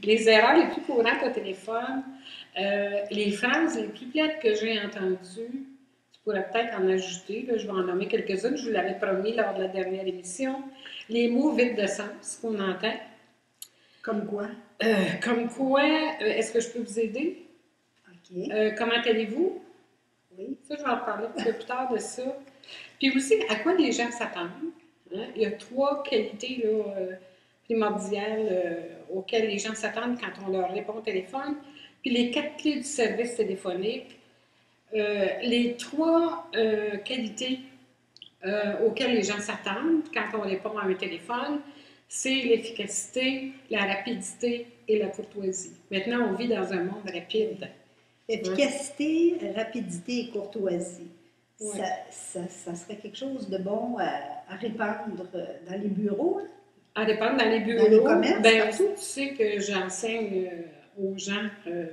Les erreurs les plus courantes au téléphone, les phrases les plus plates que j'ai entendues, tu pourrais peut-être en ajouter, là, je vais en nommer quelques-unes, je vous l'avais promis lors de la dernière émission. Les mots vides de sens qu'on entend. Comme quoi? Comme quoi, est-ce que je peux vous aider? OK. Comment allez-vous? Oui. Ça, je vais en parler un petit peu plus tard de ça. Puis aussi, à quoi les gens s'attendent. Hein? Il y a 3 qualités là, primordiales auxquelles les gens s'attendent quand on leur répond au téléphone. Puis les 4 clés du service téléphonique. Les 3 qualités auxquelles les gens s'attendent quand on répond à un téléphone, c'est l'efficacité, la rapidité et la courtoisie. Maintenant, on vit dans un monde rapide. Efficacité, rapidité et courtoisie. Ouais. Ça serait quelque chose de bon à répandre dans les bureaux? Là? À répandre dans les bureaux. Dans les commerces? Ben, tu sais que j'enseigne aux gens,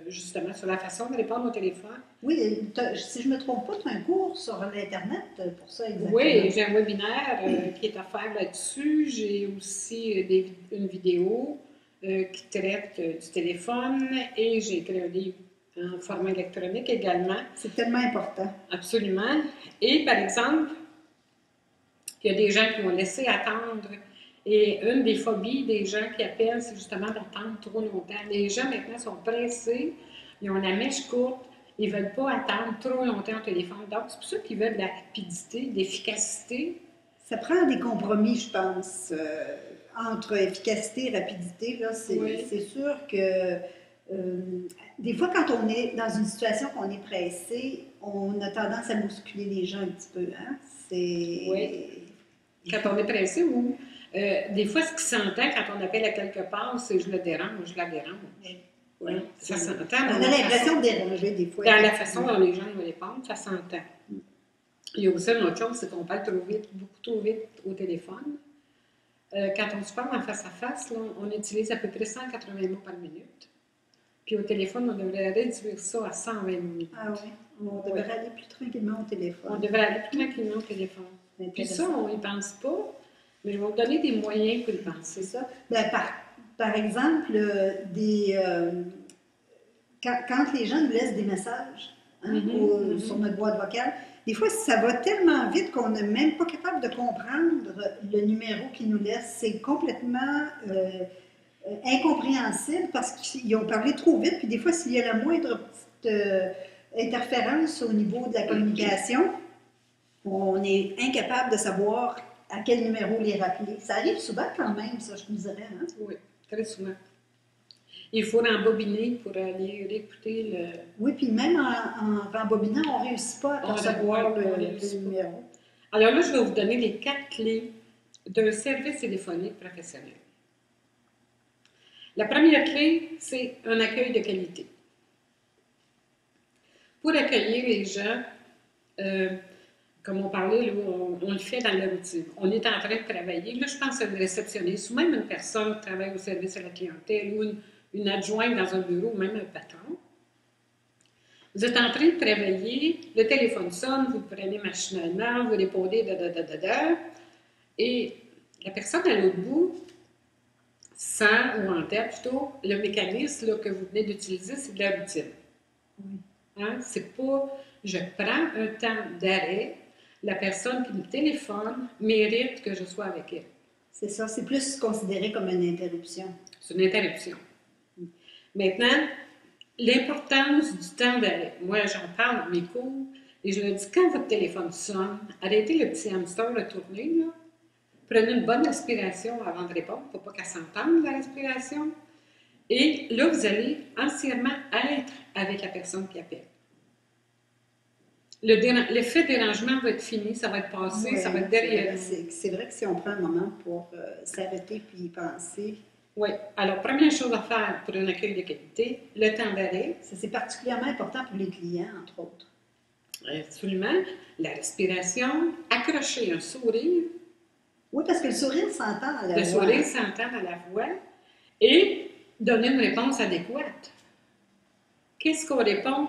justement, sur la façon de répondre au téléphone. Oui, si je ne me trompe pas, tu as un cours sur l'Internet pour ça, exactement. Oui, j'ai un webinaire qui est offert là-dessus. J'ai aussi une vidéo qui traite du téléphone et j'ai écrit un livre en format électronique également. C'est tellement important. Absolument. Et par exemple, il y a des gens qui vont laisser attendre. Et une des phobies des gens qui appellent, c'est justement d'attendre trop longtemps. Les gens maintenant sont pressés, ils ont la mèche courte, ils ne veulent pas attendre trop longtemps au téléphone. Donc, c'est pour ça qu'ils veulent de la rapidité, de l'efficacité. Ça prend des compromis, je pense, entre efficacité et rapidité. Là, c'est sûr que des fois, quand on est dans une situation qu'on est pressé, on a tendance à bousculer les gens un petit peu. Hein? Oui. Quand on est pressé, ou des fois, ce qui s'entend quand on appelle à quelque part, c'est je le dérange, je la dérange. Oui. Ça s'entend. On a l'impression de déranger des fois. Dans la façon dont les gens nous répondent, ça s'entend. Il y a aussi une autre chose, c'est qu'on parle trop vite, beaucoup trop vite au téléphone. Quand on se parle en face à face, là, on utilise à peu près 180 mots par minute. Puis au téléphone, on devrait réduire ça à 120 minutes. Ah oui, on devrait aller plus tranquillement au téléphone. On devrait aller plus tranquillement au téléphone. Puis ça, on n'y pense pas, mais je vais vous donner des moyens pour y penser. C'est ça. Ben, par exemple, quand les gens nous laissent des messages sur notre boîte vocale, des fois, ça va tellement vite qu'on n'est même pas capable de comprendre le numéro qu'ils nous laissent. C'est complètement incompréhensible parce qu'ils ont parlé trop vite. Puis des fois, s'il y a la moindre petite interférence au niveau de la communication, on est incapable de savoir à quel numéro les rappeler. Ça arrive souvent quand même, ça, je vous dirais. Hein? Oui, très souvent. Il faut rembobiner pour aller réécouter le... Oui, puis même en rembobinant, on ne réussit pas à percevoir le numéro. Alors là, je vais vous donner les 4 clés d'un service téléphonique professionnel. La première clé, c'est un accueil de qualité. Pour accueillir les gens, comme on parlait, là, on le fait dans la routine. On est en train de travailler. Là, je pense à une réceptionniste ou même une personne qui travaille au service à la clientèle ou une adjointe dans un bureau ou même un patron. Vous êtes en train de travailler, le téléphone sonne, vous le prenez machinalement, vous répondez et la personne à l'autre bout sent, ou en tête plutôt, le mécanisme là, que vous venez d'utiliser, c'est de la routine. Hein? C'est pas, je prends un temps d'arrêt, la personne qui me téléphone mérite que je sois avec elle. C'est ça, c'est plus considéré comme une interruption. C'est une interruption. Maintenant, l'importance du temps d'arrêt. Moi, j'en parle dans mes cours et je leur dis, quand votre téléphone sonne, arrêtez le petit hamster de tourner, là. Prenez une bonne respiration avant de répondre, pour pas qu'elle s'entende, la respiration. Et là, vous allez entièrement être avec la personne qui appelle. L'effet de dérangement va être fini, ça va être passé, ça va être derrière nous. C'est vrai que si on prend un moment pour s'arrêter puis y penser... Oui. Alors, première chose à faire pour un accueil de qualité, le temps d'arrêt. Ça, c'est particulièrement important pour les clients, entre autres. Absolument. La respiration, accrocher un sourire. Oui, parce que le sourire s'entend à la voix. Le sourire s'entend à la voix. Et donner une réponse adéquate. Qu'est-ce qu'on répond?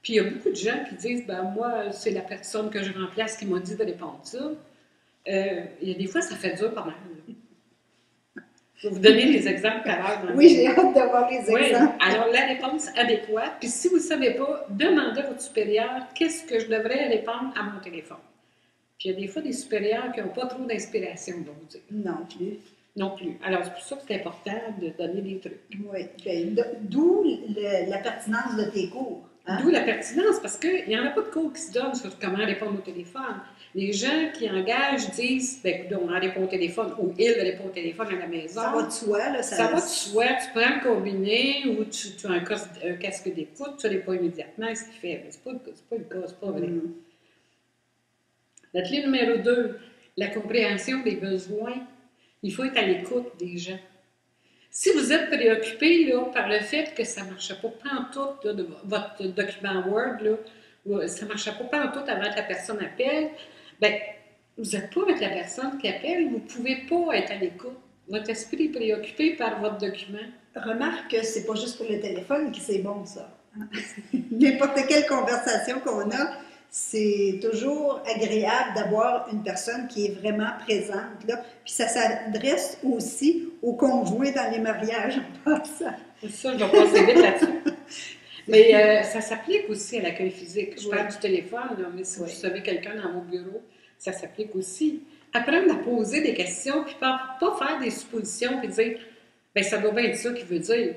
Puis il y a beaucoup de gens qui disent, ben moi, c'est la personne que je remplace qui m'a dit de répondre ça. Il y a des fois, ça fait dur pas mal. Je vais vous donner des exemples tout à l'heure. Oui, j'ai hâte d'avoir les exemples. Alors, la réponse adéquate. Puis si vous ne savez pas, demandez à votre supérieur qu'est-ce que je devrais répondre à mon téléphone. Puis il y a des fois des supérieurs qui n'ont pas trop d'inspiration, on va vous dire. Non plus. Non plus. Alors, c'est pour ça que c'est important de donner des trucs. Oui. Ben, d'où la pertinence de tes cours. Hein? D'où la pertinence, parce qu'il n'y en a pas de cours qui se donnent sur comment répondre au téléphone. Les gens qui engagent disent, ben, on répond au téléphone, ou il répond au téléphone à la maison. Ça va de soi, là. Ça va de soi. Tu prends le combiné ou tu as un casque d'écoute, tu ne l'as pas immédiatement, ce qu'il fait. Mais ce n'est pas le cas, c'est pas vrai. La clé numéro 2, la compréhension des besoins. Il faut être à l'écoute des gens. Si vous êtes préoccupé là, par le fait que ça ne marche pas pantoute, là, de votre document Word, là, ça ne marche pas pantoute avant que la personne appelle, bien, vous n'êtes pas avec la personne qui appelle, vous ne pouvez pas être à l'écoute. Votre esprit est préoccupé par votre document. Remarque que c'est pas juste pour le téléphone que c'est bon, ça. N'importe quelle conversation qu'on a, c'est toujours agréable d'avoir une personne qui est vraiment présente, là. Puis ça s'adresse aussi aux conjoints dans les mariages, en passant. C'est ça, je vais passer vite là-dessus. Mais ça s'applique aussi à l'accueil physique. Je parle du téléphone, là, mais si vous savez quelqu'un dans vos bureaux, ça s'applique aussi. Apprendre à poser des questions, puis pas faire des suppositions, puis dire, bien, ça doit bien être ça qu'il veut dire.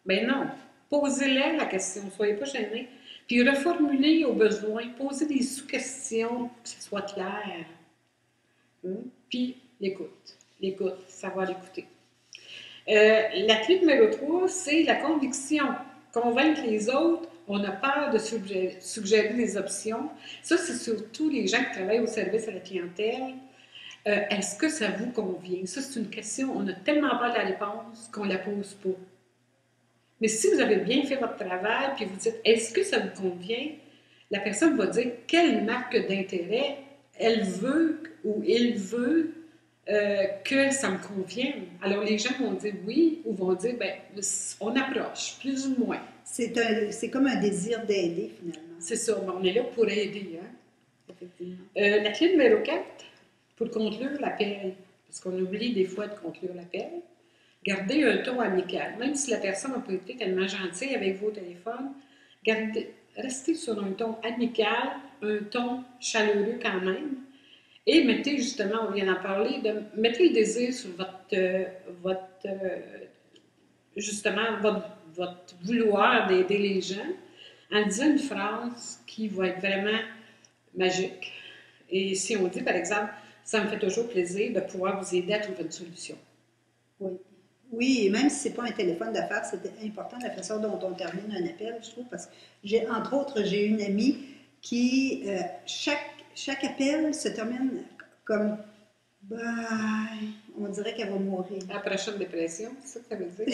Ben non. Posez-la la question, ne soyez pas gênés. Puis reformulez au besoin, posez des sous-questions pour que ce soit clair. Puis l'écoute. L'écoute, savoir l'écouter. La clé numéro 3, c'est la conviction. Convaincre les autres, on a peur de suggérer des options. Ça, c'est surtout les gens qui travaillent au service à la clientèle. Est-ce que ça vous convient? Ça, c'est une question, on a tellement peur de la réponse qu'on ne la pose pas. Mais si vous avez bien fait votre travail, puis vous dites, est-ce que ça vous convient? La personne va dire quelle marque d'intérêt elle veut ou il veut que ça me convienne. Alors, les gens vont dire oui ou vont dire, bien, on approche, plus ou moins. C'est comme un désir d'aider, finalement. C'est ça, on est là pour aider. Hein? Effectivement. La clé numéro 4, pour conclure l'appel, parce qu'on oublie des fois de conclure l'appel, gardez un ton amical. Même si la personne n'a pas été tellement gentille avec vous au téléphone, restez sur un ton amical, un ton chaleureux quand même. Et mettez justement, on vient d'en parler, mettez le désir sur votre vouloir d'aider les gens en disant une phrase qui va être vraiment magique. Et si on dit, par exemple, ça me fait toujours plaisir de pouvoir vous aider à trouver une solution. Oui. Oui, et même si ce n'est pas un téléphone d'affaires, c'est important la façon dont on termine un appel, je trouve, parce que, entre autres, j'ai une amie qui, chaque appel se termine comme « bye », on dirait qu'elle va mourir. La prochaine dépression, c'est ça que ça veut dire?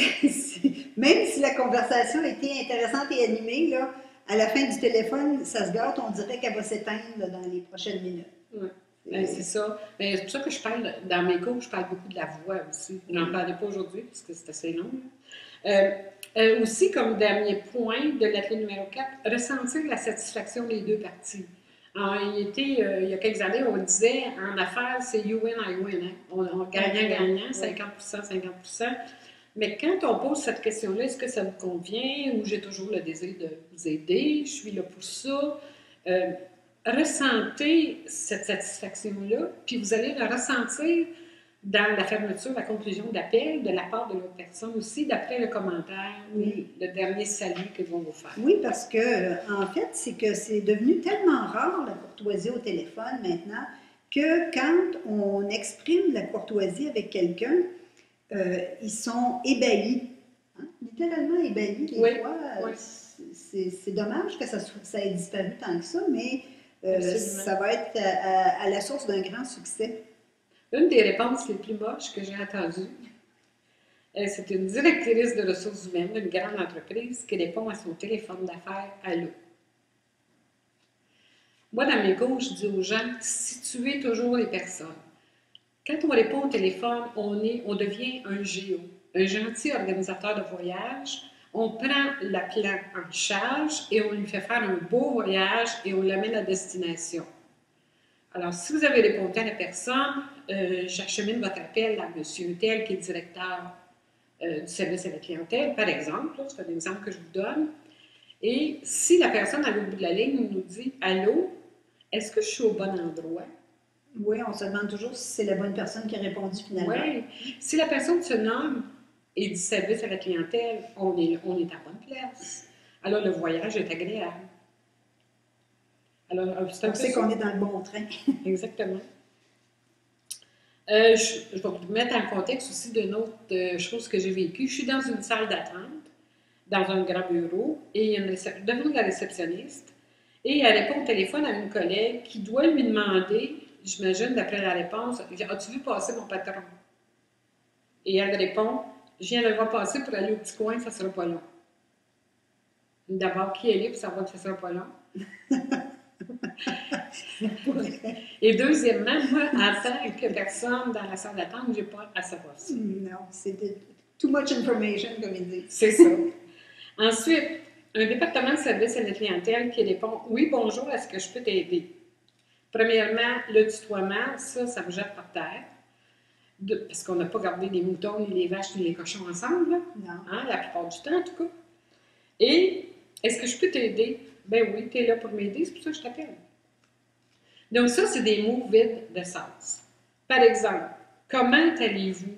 Même si la conversation a été intéressante et animée, là, à la fin du téléphone, ça se gâte, on dirait qu'elle va s'éteindre dans les prochaines minutes. Oui. C'est ça. C'est pour ça que je parle, dans mes cours, je parle beaucoup de la voix aussi. Je n'en parlais pas aujourd'hui parce que c'est assez long. Aussi, comme dernier point de la clé numéro 4, ressentir la satisfaction des deux parties. Alors, il y a quelques années, on disait en affaires, c'est you win, I win. Hein? On gagnant-gagnant, 50%, 50%. Mais quand on pose cette question-là, est-ce que ça vous convient ou j'ai toujours le désir de vous aider, je suis là pour ça? Ressentez cette satisfaction-là, puis vous allez la ressentir dans la fermeture, la conclusion d'appel, de la part de l'autre personne aussi, d'après le commentaire ou le dernier salut qu'ils vont vous faire. Oui, parce que, en fait, c'est que c'est devenu tellement rare, la courtoisie au téléphone maintenant, que quand on exprime la courtoisie avec quelqu'un, ils sont ébahis. Hein? Littéralement ébahis, des fois. Oui. C'est dommage que ça ait disparu tant que ça, mais ça va être à la source d'un grand succès. Une des réponses les plus moches que j'ai entendues, c'est une directrice de ressources humaines d'une grande entreprise qui répond à son téléphone d'affaires « Allô ». Moi, dans mes cours, je dis aux gens, situez toujours les personnes. Quand on répond au téléphone, on devient un géo, un gentil organisateur de voyage. On prend l'appelant en charge et on lui fait faire un beau voyage et on l'amène à destination. Alors, si vous avez répondu à la personne, j'achemine votre appel à monsieur tel qui est directeur du service à la clientèle, par exemple, c'est un exemple que je vous donne. Et si la personne à l'autre bout de la ligne nous dit « Allô, est-ce que je suis au bon endroit? » Oui, on se demande toujours si c'est la bonne personne qui a répondu finalement. Oui. Si la personne se nomme et du service à la clientèle, on est à bonne place. Alors, le voyage est agréable. Alors, on sait qu'on est dans le bon train. Exactement. Je vais vous mettre en contexte aussi d'une autre chose que j'ai vécue. Je suis dans une salle d'attente, dans un grand bureau, et il y a devant la réceptionniste, et elle répond au téléphone à une collègue qui doit lui demander, j'imagine d'après la réponse, « As-tu vu passer mon patron? » Et elle répond, « Je viens de le voir passer pour aller au petit coin, ça ne sera pas long. » D'abord, qui elle est pour savoir que ça ne sera pas long? Et deuxièmement, moi, en tant que personne dans la salle d'attente, je n'ai pas à savoir ça. Non, c'est too much information, comme ils disent. C'est ça. Ensuite, un département de service à la clientèle qui répond « Oui, bonjour, est-ce que je peux t'aider? » Premièrement, le tutoiement, ça me jette par terre. Parce qu'on n'a pas gardé les moutons, ni les vaches, ni les cochons ensemble. Là. Non. Hein, la plupart du temps, en tout cas. Et est-ce que je peux t'aider? Ben oui, tu es là pour m'aider, c'est pour ça que je t'appelle. Donc ça, c'est des mots vides de sens. Par exemple, comment allez-vous?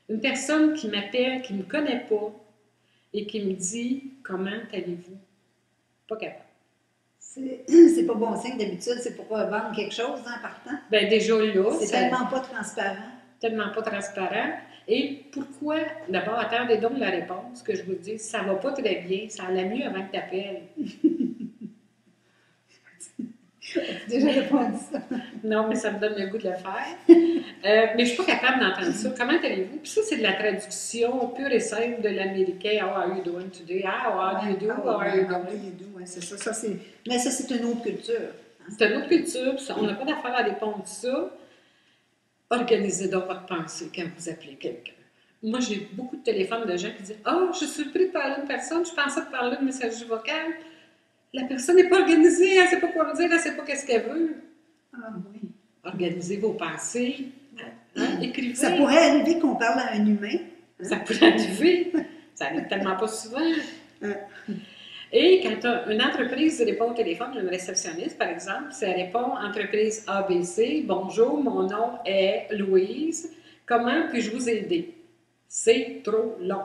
Une personne qui m'appelle, qui ne me connaît pas, et qui me dit comment allez-vous? Pas capable. C'est pas bon signe d'habitude, c'est pour vendre quelque chose en partant. Bien, déjà là, c'est tellement pas transparent. Tellement pas transparent. Et pourquoi? D'abord, attendez donc la réponse que je vous dis. Ça va pas très bien, ça allait mieux avant que tu appelles. As-tu déjà répondu ça? Non, mais ça me donne le goût de le faire. Mais je ne suis pas capable d'entendre ça. Comment allez-vous? Puis ça, c'est de la traduction pure et simple de l'américain. How are you doing today? How are you doing? How are you doing? Oui, c'est ça. Mais ça, c'est une autre culture. Hein? C'est une autre culture. On n'a pas d'affaire à répondre ça. Organisez donc votre pensée quand vous appelez quelqu'un. Moi, j'ai beaucoup de téléphones de gens qui disent « Ah, je suis surpris de parler à une personne, je pensais de parler de messagerie vocale. » La personne n'est pas organisée, elle ne sait pas quoi me dire, elle ne sait pas qu'est-ce qu'elle veut. Ah oui. Organisez vos pensées. Hein? Écrivez. Ça pourrait arriver qu'on parle à un humain. Hein? Ça pourrait arriver. Ça arrive tellement pas souvent. Et quand une entreprise répond au téléphone, une réceptionniste, par exemple, ça répond « Entreprise ABC, bonjour, mon nom est Louise, comment puis-je vous aider? » C'est trop long.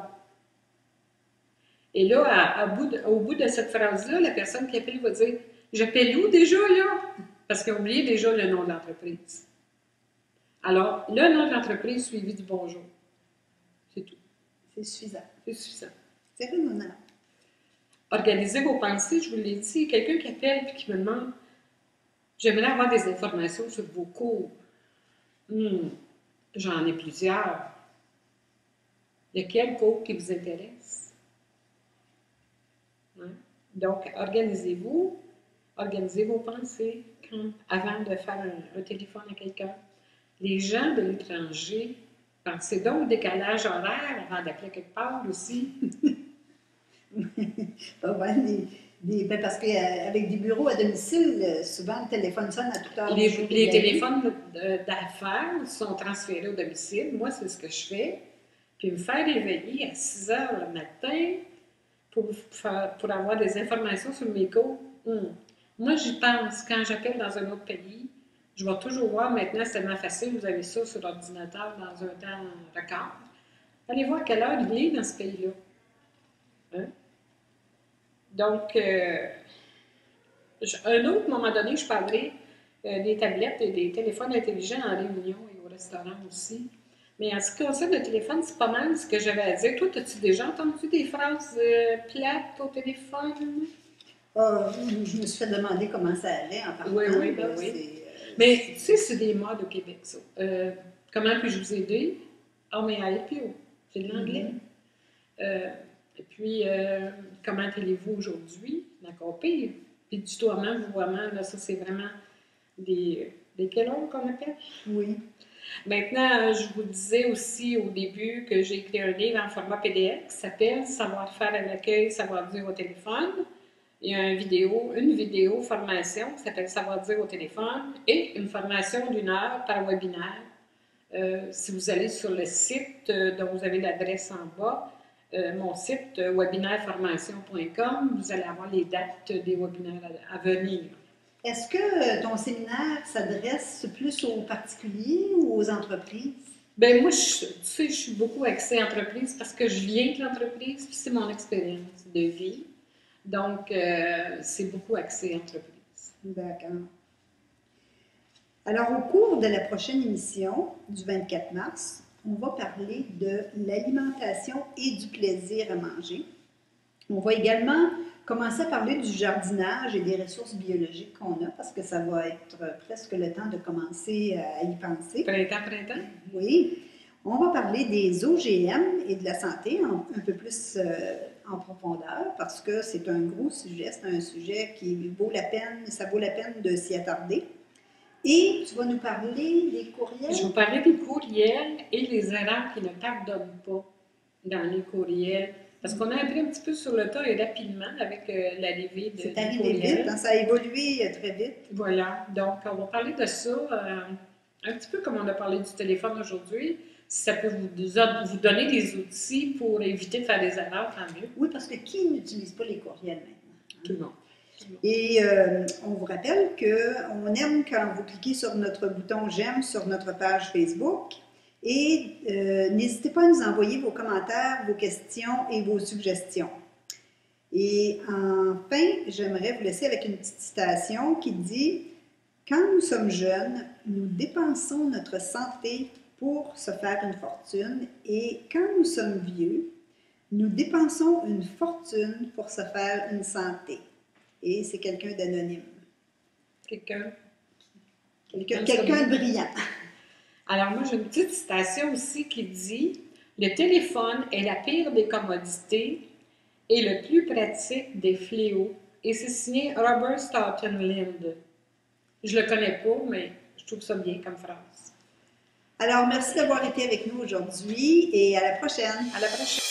Et là, au bout de cette phrase-là, la personne qui appelle va dire « J'appelle où déjà, là? » Parce qu'elle a oublié déjà le nom de l'entreprise. Alors, le nom de l'entreprise suivi du bonjour. C'est tout. C'est suffisant. C'est suffisant. C'est raisonnable. Organisez vos pensées, je vous l'ai dit. Quelqu'un qui appelle et qui me demande « J'aimerais avoir des informations sur vos cours. J'en ai plusieurs. Il y a quel cours qui vous intéresse? » Hein? Donc, organisez-vous, organisez vos pensées avant de faire un téléphone à quelqu'un. Les gens de l'étranger, pensez donc au décalage horaire avant d'appeler quelque part aussi. Parce qu'avec des bureaux à domicile, souvent le téléphone sonne à toute heure. Les téléphones d'affaires sont transférés au domicile. Moi, c'est ce que je fais. Puis me faire réveiller à 6 heures le matin pour avoir des informations sur mes cours. Moi, j'y pense. Quand j'appelle dans un autre pays, je vais toujours voir. Maintenant, c'est tellement facile. Vous avez ça sur l'ordinateur dans un temps record. Allez voir à quelle heure il est dans ce pays-là. Hein? Donc, un autre moment donné, je parlerai des tablettes et des téléphones intelligents en réunion et au restaurant aussi. Mais en ce qui concerne le téléphone, c'est pas mal ce que j'avais à dire. Toi, as-tu déjà entendu des phrases plates au téléphone? Je me suis fait demander comment ça allait en parlant. Oui. Mais tu sais, c'est des modes au Québec, ça. Comment puis-je vous aider? Oh, may I help you? C'est de l'anglais. Et puis, comment allez-vous aujourd'hui? D'accord, pire. Puis du tutoiement, vouvoiement, là, ça, c'est vraiment des quelons qu'on appelle. Oui. Maintenant, je vous disais aussi au début que j'ai écrit un livre en format PDF qui s'appelle « Savoir-faire à l'accueil, savoir-dire au téléphone ». Il y a une vidéo formation qui s'appelle « Savoir-dire au téléphone » et une formation d'1 heure par webinaire Si vous allez sur le site dont vous avez l'adresse en bas, mon site webinaireformation.com, vous allez avoir les dates des webinaires à venir. Est-ce que ton séminaire s'adresse plus aux particuliers ou aux entreprises? Bien, moi, tu sais, je suis beaucoup axée entreprise parce que je viens de l'entreprise, puis c'est mon expérience de vie. Donc, c'est beaucoup axé entreprise. D'accord. Alors, au cours de la prochaine émission du 24 mars, on va parler de l'alimentation et du plaisir à manger. On va également commencer à parler du jardinage et des ressources biologiques qu'on a, parce que ça va être presque le temps de commencer à y penser. Printemps? Oui. On va parler des OGM et de la santé un peu plus en profondeur, parce que c'est un gros sujet, c'est un sujet qui vaut la peine, ça vaut la peine de s'y attarder. Et tu vas nous parler des courriels? Je vais vous parler des courriels et les erreurs qui ne pardonnent pas dans les courriels. Parce qu'on a appris un petit peu sur le tas et rapidement avec l'arrivée de c'est arrivé vite, hein, ça a évolué très vite. Voilà, donc on va parler de ça, un petit peu comme on a parlé du téléphone aujourd'hui. Si ça peut vous donner des outils pour éviter de faire des erreurs, tant mieux. Oui, parce que qui n'utilise pas les courriels maintenant? Tout le monde. Et on vous rappelle qu'on aime quand vous cliquez sur notre bouton « J'aime » sur notre page Facebook. Et n'hésitez pas à nous envoyer vos commentaires, vos questions et vos suggestions. Et enfin, j'aimerais vous laisser avec une petite citation qui dit « Quand nous sommes jeunes, nous dépensons notre santé pour se faire une fortune, et quand nous sommes vieux, nous dépensons une fortune pour se faire une santé. » Et c'est quelqu'un d'anonyme. Quelqu'un de brillant. Alors moi, j'ai une petite citation aussi qui dit « Le téléphone est la pire des commodités et le plus pratique des fléaux. » Et c'est signé Robert Stoughton Lind. Je le connais pas, mais je trouve ça bien comme phrase. Alors, merci d'avoir été avec nous aujourd'hui et à la prochaine. À la prochaine.